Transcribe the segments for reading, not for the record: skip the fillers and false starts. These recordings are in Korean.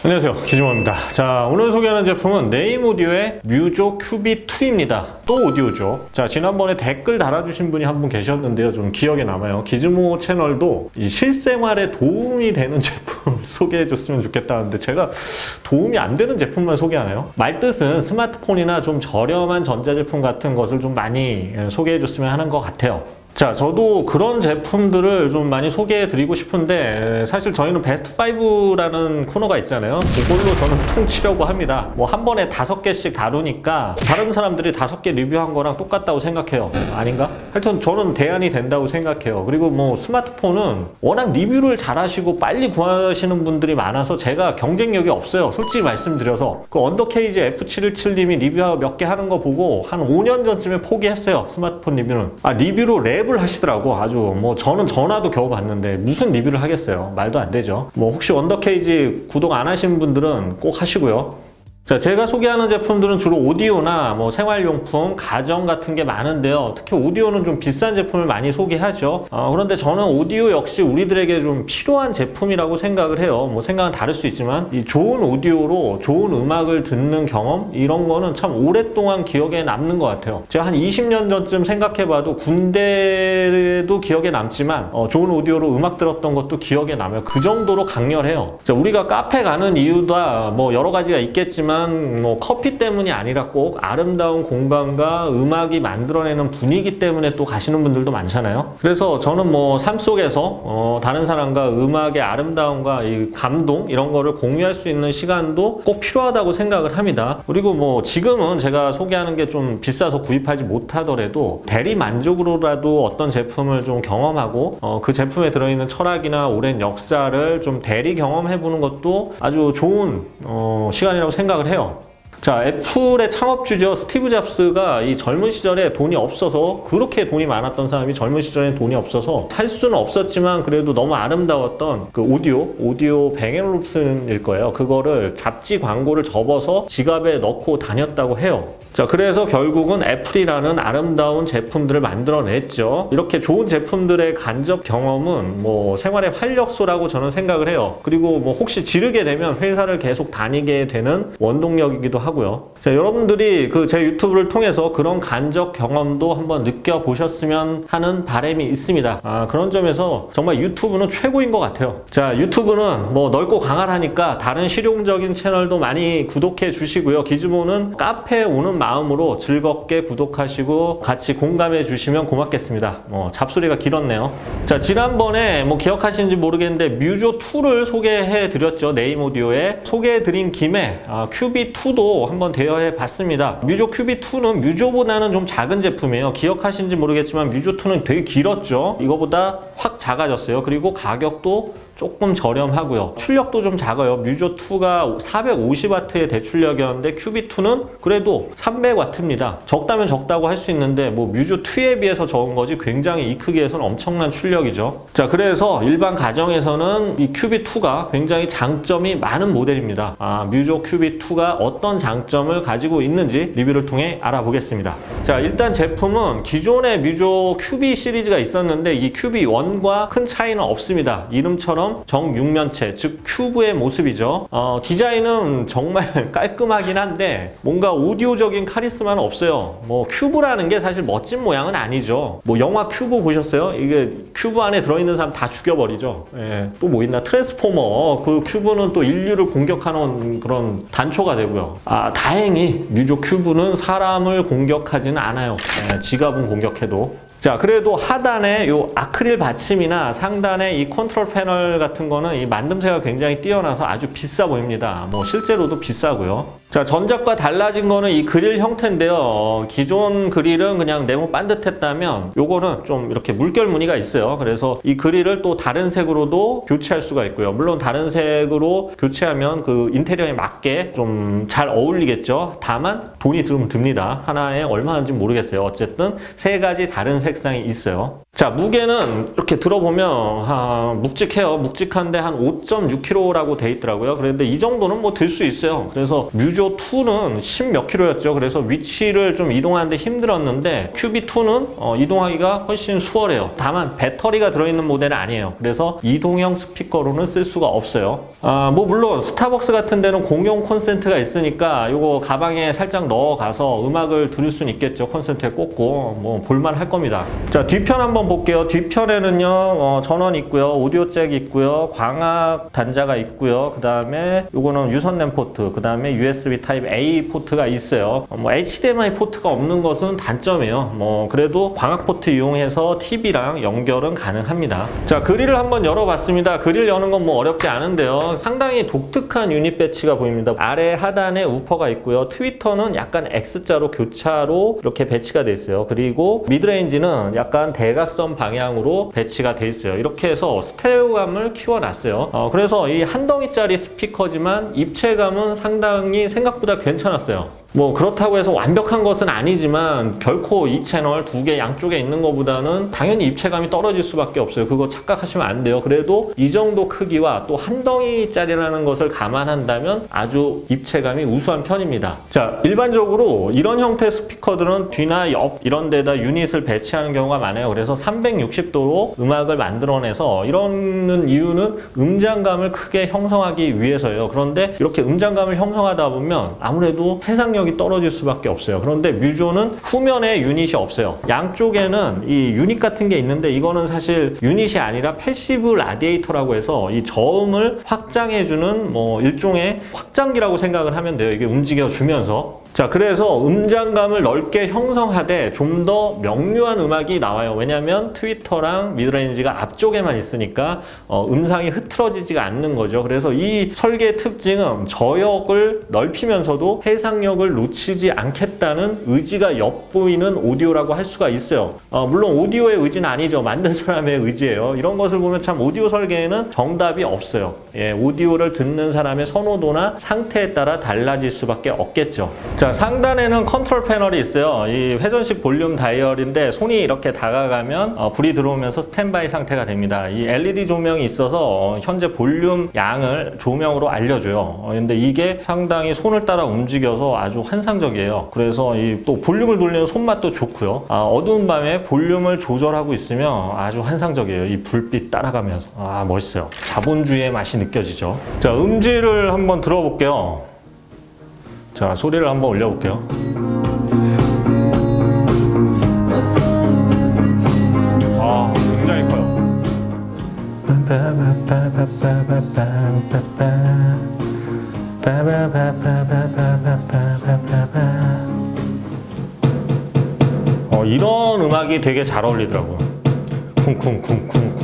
안녕하세요, 기준호입니다. 자, 오늘 소개하는 제품은 네임오디오의 뮤조 큐비2입니다. 또 오디오죠. 자, 지난번에 댓글 달아주신 분이 한 분 계셨는데요. 좀 기억에 남아요. 기즈모 채널도 이 실생활에 도움이 되는 제품을 소개해줬으면 좋겠다는데 제가 도움이 안 되는 제품만 소개하나요? 말뜻은 스마트폰이나 좀 저렴한 전자제품 같은 것을 좀 많이 소개해줬으면 하는 것 같아요. 자, 저도 그런 제품들을 좀 많이 소개해 드리고 싶은데 사실 저희는 베스트 5라는 코너가 있잖아요. 그걸로 저는 퉁치려고 합니다. 뭐 한 번에 5개씩 다루니까 다른 사람들이 5개 리뷰한 거랑 똑같다고 생각해요. 아닌가? 하여튼 저는 대안이 된다고 생각해요. 그리고 뭐 스마트폰은 워낙 리뷰를 잘 하시고 빨리 구하시는 분들이 많아서 제가 경쟁력이 없어요. 솔직히 말씀드려서. 그 언더케이지 F717님이 리뷰 몇 개 하는 거 보고 한 5년 전쯤에 포기했어요. 스마트폰 리뷰는. 리뷰로 랩을 하시더라고. 아주 뭐 저는 전화도 겨우 받는데 무슨 리뷰를 하겠어요. 말도 안 되죠. 뭐 혹시 원더케이지 구독 안 하신 분들은 꼭 하시고요. 자, 제가 소개하는 제품들은 주로 오디오나 뭐 생활용품, 가전 같은 게 많은데요. 특히 오디오는 좀 비싼 제품을 많이 소개하죠. 그런데 저는 오디오 역시 우리들에게 좀 필요한 제품이라고 생각을 해요. 뭐 생각은 다를 수 있지만 이 좋은 오디오로 좋은 음악을 듣는 경험 이런 거는 참 오랫동안 기억에 남는 것 같아요. 제가 한 20년 전쯤 생각해봐도 군대도 기억에 남지만 좋은 오디오로 음악 들었던 것도 기억에 남아요. 그 정도로 강렬해요. 자, 우리가 카페 가는 이유가 뭐 여러 가지가 있겠지만 뭐 커피 때문이 아니라 꼭 아름다운 공간과 음악이 만들어내는 분위기 때문에 또 가시는 분들도 많잖아요. 그래서 저는 뭐 삶 속에서 다른 사람과 음악의 아름다움과 이 감동 이런 거를 공유할 수 있는 시간도 꼭 필요하다고 생각을 합니다. 그리고 뭐 지금은 제가 소개하는 게 좀 비싸서 구입하지 못하더라도 대리 만족으로라도 어떤 제품을 좀 경험하고 그 제품에 들어있는 철학이나 오랜 역사를 좀 대리 경험해보는 것도 아주 좋은 시간이라고 생각을 해요. 자, 애플의 창업주죠. 스티브 잡스가 이 젊은 시절에 돈이 없어서 그렇게 돈이 많았던 사람이 젊은 시절에 돈이 없어서 살 수는 없었지만 그래도 너무 아름다웠던 그 오디오 뱅앤올uf슨일 거예요. 그거를 잡지 광고를 접어서 지갑에 넣고 다녔다고 해요. 자, 그래서 결국은 애플이라는 아름다운 제품들을 만들어냈죠. 이렇게 좋은 제품들의 간접 경험은 뭐 생활의 활력소라고 저는 생각을 해요. 그리고 뭐 혹시 지르게 되면 회사를 계속 다니게 되는 원동력이기도 하고요. 자, 여러분들이 그 제 유튜브를 통해서 그런 간접 경험도 한번 느껴보셨으면 하는 바람이 있습니다. 그런 점에서 정말 유튜브는 최고인 것 같아요. 자, 유튜브는 뭐 넓고 강하니까 다른 실용적인 채널도 많이 구독해 주시고요. 기즈모는 카페에 오는 마음으로 즐겁게 구독하시고 같이 공감해 주시면 고맙겠습니다. 잡소리가 길었네요. 자, 지난번에 뭐 기억하시는지 모르겠는데 뮤조2를 소개해 드렸죠. 네임오디오에 소개해 드린 김에 큐비2도 한번 대여해 봤습니다. 뮤조 큐비2는 뮤조보다는 좀 작은 제품이에요. 기억하시는지 모르겠지만 뮤조2는 되게 길었죠. 이거보다 확 작아졌어요. 그리고 가격도 조금 저렴하고요. 출력도 좀 작아요. 뮤조2가 450W의 대출력이었는데 큐비2는 그래도 300W입니다. 적다면 적다고 할 수 있는데 뭐 뮤조2에 비해서 적은 거지 굉장히 이 크기에서는 엄청난 출력이죠. 자, 그래서 일반 가정에서는 이 큐비2가 굉장히 장점이 많은 모델입니다. 뮤조 큐비2가 어떤 장점을 가지고 있는지 리뷰를 통해 알아보겠습니다. 자, 일단 제품은 기존의 뮤조 큐비 시리즈가 있었는데 이 큐비1과 큰 차이는 없습니다. 이름처럼 정육면체, 즉 큐브의 모습이죠. 디자인은 정말 깔끔하긴 한데 뭔가 오디오적인 카리스마는 없어요. 뭐 큐브라는 게 사실 멋진 모양은 아니죠. 뭐 영화 큐브 보셨어요? 이게 큐브 안에 들어있는 사람 다 죽여버리죠. 예, 또 뭐 있나? 트랜스포머. 그 큐브는 또 인류를 공격하는 그런 단초가 되고요. 다행히 뮤조 큐브는 사람을 공격하지는 않아요. 지갑은 공격해도. 자, 그래도 하단에 요 아크릴 받침이나 상단에 이 컨트롤 패널 같은 거는 이 만듦새가 굉장히 뛰어나서 아주 비싸 보입니다. 뭐 실제로도 비싸고요. 자, 전작과 달라진 거는 이 그릴 형태인데요. 기존 그릴은 그냥 네모 반듯했다면 요거는 좀 이렇게 물결 무늬가 있어요. 그래서 이 그릴을 또 다른 색으로도 교체할 수가 있고요. 물론 다른 색으로 교체하면 그 인테리어에 맞게 좀 잘 어울리겠죠. 다만 돈이 좀 듭니다. 하나에 얼마 하는지 모르겠어요. 어쨌든 3가지 다른 색상이 있어요. 자, 무게는 이렇게 들어보면 묵직해요. 묵직한데 한 5.6kg라고 돼 있더라고요. 그런데 이 정도는 뭐 들 수 있어요. 그래서 뮤조2는 10 몇 킬로였죠. 그래서 위치를 좀 이동하는데 힘들었는데 큐비2는 이동하기가 훨씬 수월해요. 다만 배터리가 들어있는 모델은 아니에요. 그래서 이동형 스피커로는 쓸 수가 없어요. 뭐 물론 스타벅스 같은 데는 공용 콘센트가 있으니까 이거 가방에 살짝 넣어가서 음악을 들을 수는 있겠죠. 콘센트에 꽂고 뭐 볼만 할 겁니다. 자, 뒤편 한번 볼게요. 뒤편에는요 전원 있고요, 오디오 잭 있고요, 광학 단자가 있고요, 그 다음에 요거는 유선 램 포트, 그 다음에 USB 타입 A 포트가 있어요. 뭐 HDMI 포트가 없는 것은 단점이에요. 뭐 그래도 광학 포트 이용해서 TV랑 연결은 가능합니다. 자, 그릴을 한번 열어봤습니다. 그릴 여는 건 뭐 어렵지 않은데요. 상당히 독특한 유닛 배치가 보입니다. 아래 하단에 우퍼가 있고요. 트위터는 약간 X자로 교차로 이렇게 배치가 돼 있어요. 그리고 미드레인지는 약간 대각선 방향으로 배치가 돼 있어요. 이렇게 해서 스테레오감을 키워놨어요. 그래서 이 한 덩이짜리 스피커지만 입체감은 상당히 생각보다 괜찮았어요. 뭐 그렇다고 해서 완벽한 것은 아니지만 결코 이 채널 두 개 양쪽에 있는 것보다는 당연히 입체감이 떨어질 수밖에 없어요. 그거 착각하시면 안 돼요. 그래도 이 정도 크기와 또 한 덩이짜리라는 것을 감안한다면 아주 입체감이 우수한 편입니다. 자, 일반적으로 이런 형태의 스피커들은 뒤나 옆 이런 데다 유닛을 배치하는 경우가 많아요. 그래서 360도로 음악을 만들어내서 이러는 이유는 음장감을 크게 형성하기 위해서예요. 그런데 이렇게 음장감을 형성하다 보면 아무래도 해상력이 떨어질 수밖에 없어요. 그런데 뮤조는 후면에 유닛이 없어요. 양쪽에는 이 유닛 같은 게 있는데 이거는 사실 유닛이 아니라 패시브 라디에이터라고 해서 이 저음을 확장해주는 뭐 일종의 확장기라고 생각을 하면 돼요. 이게 움직여주면서. 자, 그래서 음장감을 넓게 형성하되 좀 더 명료한 음악이 나와요. 왜냐하면 트위터랑 미드레인지가 앞쪽에만 있으니까 음상이 흐트러지지가 않는 거죠. 그래서 이 설계의 특징은 저역을 넓히면서도 해상력을 놓치지 않겠다는 의지가 엿보이는 오디오라고 할 수가 있어요. 물론 오디오의 의지는 아니죠. 만든 사람의 의지예요. 이런 것을 보면 참 오디오 설계에는 정답이 없어요. 예, 오디오를 듣는 사람의 선호도나 상태에 따라 달라질 수밖에 없겠죠. 자, 상단에는 컨트롤 패널이 있어요. 이 회전식 볼륨 다이얼인데 손이 이렇게 다가가면 불이 들어오면서 스탠바이 상태가 됩니다. 이 LED 조명이 있어서 현재 볼륨 양을 조명으로 알려줘요. 근데 이게 상당히 손을 따라 움직여서 아주 환상적이에요. 그래서 또 볼륨을 돌리는 손맛도 좋고요. 어두운 밤에 볼륨을 조절하고 있으면 아주 환상적이에요. 이 불빛 따라가면서. 멋있어요. 자본주의의 맛이 느껴지죠. 자, 음질을 한번 들어볼게요. 자, 소리를 한번 올려볼게요. 굉장히 커요. 이런 음악이 되게 잘 어울리더라고요. 쿵쿵쿵쿵.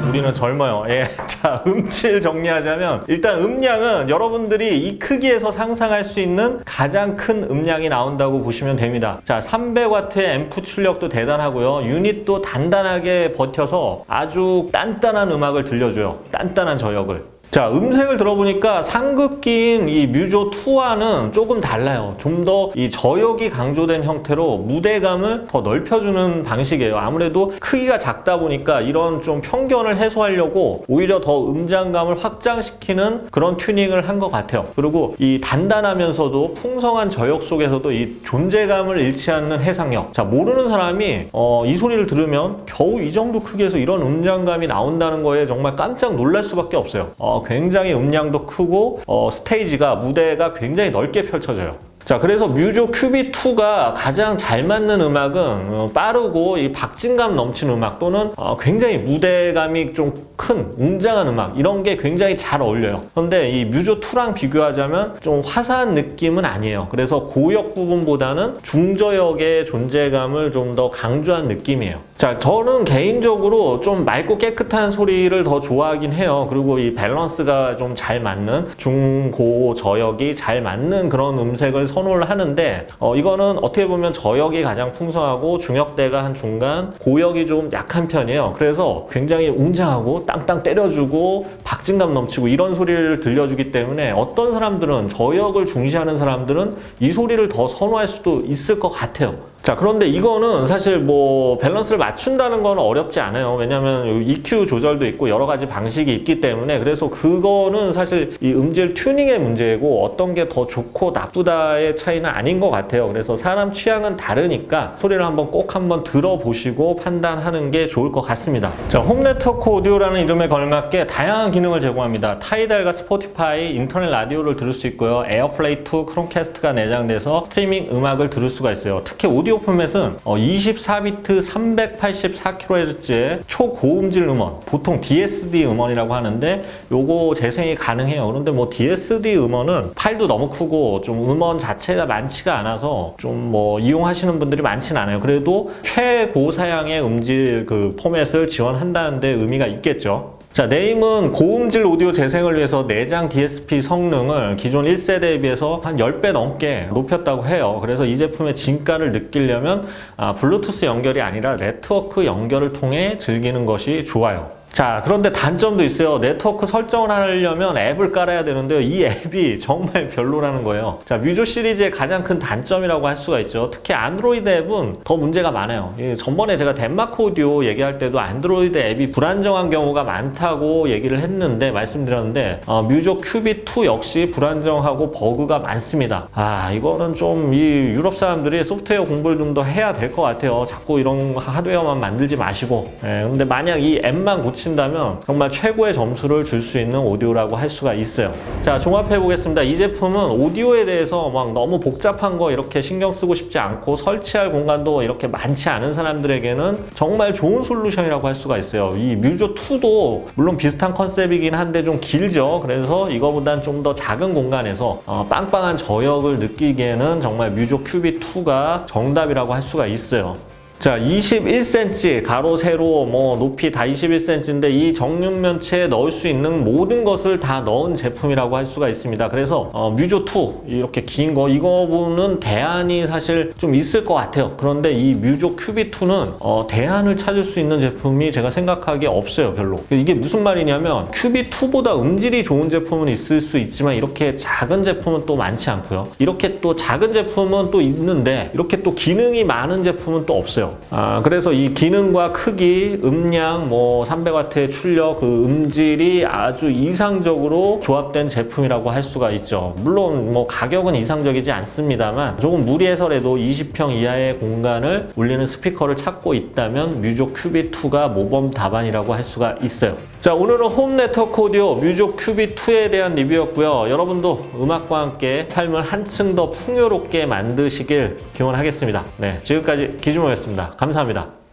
우리는 젊어요. 예. 자, 음질 정리하자면 일단 음량은 여러분들이 이 크기에서 상상할 수 있는 가장 큰 음량이 나온다고 보시면 됩니다. 자, 300W의 앰프 출력도 대단하고요. 유닛도 단단하게 버텨서 아주 단단한 음악을 들려줘요. 단단한 저역을. 자, 음색을 들어보니까 상극기인 이 뮤조 2와는 조금 달라요. 좀 더 이 저역이 강조된 형태로 무대감을 더 넓혀주는 방식이에요. 아무래도 크기가 작다 보니까 이런 좀 편견을 해소하려고 오히려 더 음장감을 확장시키는 그런 튜닝을 한 것 같아요. 그리고 이 단단하면서도 풍성한 저역 속에서도 이 존재감을 잃지 않는 해상력. 자, 모르는 사람이 이 소리를 들으면 겨우 이 정도 크기에서 이런 음장감이 나온다는 거에 정말 깜짝 놀랄 수밖에 없어요. 굉장히 음량도 크고 스테이지가 무대가 굉장히 넓게 펼쳐져요. 자, 그래서 뮤조 큐비2가 가장 잘 맞는 음악은 빠르고 이 박진감 넘치는 음악 또는 굉장히 무대감이 좀 큰 웅장한 음악 이런 게 굉장히 잘 어울려요. 그런데 이 뮤조2랑 비교하자면 좀 화사한 느낌은 아니에요. 그래서 고역 부분보다는 중저역의 존재감을 좀 더 강조한 느낌이에요. 자, 저는 개인적으로 좀 맑고 깨끗한 소리를 더 좋아하긴 해요. 그리고 이 밸런스가 좀 잘 맞는 중고 저역이 잘 맞는 그런 음색을 선호를 하는데 이거는 어떻게 보면 저역이 가장 풍성하고 중역대가 한 중간, 고역이 좀 약한 편이에요. 그래서 굉장히 웅장하고 땅땅 때려주고 박진감 넘치고 이런 소리를 들려주기 때문에 어떤 사람들은 저역을 중시하는 사람들은 이 소리를 더 선호할 수도 있을 것 같아요. 자, 그런데 이거는 사실 뭐 밸런스를 맞춘다는 건 어렵지 않아요. 왜냐면 EQ 조절도 있고 여러 가지 방식이 있기 때문에, 그래서 그거는 사실 이 음질 튜닝의 문제고 어떤 게 더 좋고 나쁘다의 차이는 아닌 것 같아요. 그래서 사람 취향은 다르니까 소리를 한번 들어보시고 판단하는 게 좋을 것 같습니다. 자, 홈 네트워크 오디오라는 이름에 걸맞게 다양한 기능을 제공합니다. 타이달과 스포티파이, 인터넷 라디오를 들을 수 있고요. 에어플레이2, 크롬캐스트가 내장돼서 스트리밍 음악을 들을 수가 있어요. 특히 오디오 포맷은 24비트 384kHz의 초고음질 음원, 보통 DSD 음원이라고 하는데 요거 재생이 가능해요. 그런데 뭐 DSD 음원은 파일도 너무 크고 좀 음원 자체가 많지가 않아서 좀 뭐 이용하시는 분들이 많진 않아요. 그래도 최고 사양의 음질 그 포맷을 지원한다는 데 의미가 있겠죠. 자, 네임은 고음질 오디오 재생을 위해서 내장 DSP 성능을 기존 1세대에 비해서 한 10배 넘게 높였다고 해요. 그래서 이 제품의 진가를 느끼려면 블루투스 연결이 아니라 네트워크 연결을 통해 즐기는 것이 좋아요. 자, 그런데 단점도 있어요. 네트워크 설정을 하려면 앱을 깔아야 되는데요. 이 앱이 정말 별로라는 거예요. 자, 뮤조 시리즈의 가장 큰 단점이라고 할 수가 있죠. 특히 안드로이드 앱은 더 문제가 많아요. 전번에 제가 덴마크 오디오 얘기할 때도 안드로이드 앱이 불안정한 경우가 많다고 얘기를 했는데, 말씀드렸는데 뮤조 큐비2 역시 불안정하고 버그가 많습니다. 이거는 좀 이 유럽 사람들이 소프트웨어 공부를 좀 더 해야 될 것 같아요. 자꾸 이런 하드웨어만 만들지 마시고. 근데 만약 이 앱만 고친다면 정말 최고의 점수를 줄 수 있는 오디오라고 할 수가 있어요. 자, 종합해 보겠습니다. 이 제품은 오디오에 대해서 막 너무 복잡한 거 이렇게 신경 쓰고 싶지 않고 설치할 공간도 이렇게 많지 않은 사람들에게는 정말 좋은 솔루션이라고 할 수가 있어요. 이 뮤조2도 물론 비슷한 컨셉이긴 한데 좀 길죠. 그래서 이거보단 좀 더 작은 공간에서 빵빵한 저역을 느끼기에는 정말 뮤조 큐비2가 정답이라고 할 수가 있어요. 자, 21cm 가로 세로 뭐 높이 다 21cm인데 이 정육면체에 넣을 수 있는 모든 것을 다 넣은 제품이라고 할 수가 있습니다. 그래서 뮤조2 이렇게 긴 거 이거는 대안이 사실 좀 있을 것 같아요. 그런데 이 뮤조 큐비2는 대안을 찾을 수 있는 제품이 제가 생각하기에 없어요. 별로. 이게 무슨 말이냐면 큐비2보다 음질이 좋은 제품은 있을 수 있지만 이렇게 작은 제품은 또 많지 않고요. 이렇게 또 작은 제품은 또 있는데 이렇게 또 기능이 많은 제품은 또 없어요. 그래서 이 기능과 크기, 음량, 뭐 300W의 출력, 그 음질이 아주 이상적으로 조합된 제품이라고 할 수가 있죠. 물론 뭐 가격은 이상적이지 않습니다만 조금 무리해서라도 20평 이하의 공간을 울리는 스피커를 찾고 있다면 뮤조 큐비2가 모범 답안이라고 할 수가 있어요. 자, 오늘은 홈 네트워크 오디오 뮤조 큐비2에 대한 리뷰였고요. 여러분도 음악과 함께 삶을 한층 더 풍요롭게 만드시길 기원하겠습니다. 네, 지금까지 기준모였습니다. 감사합니다.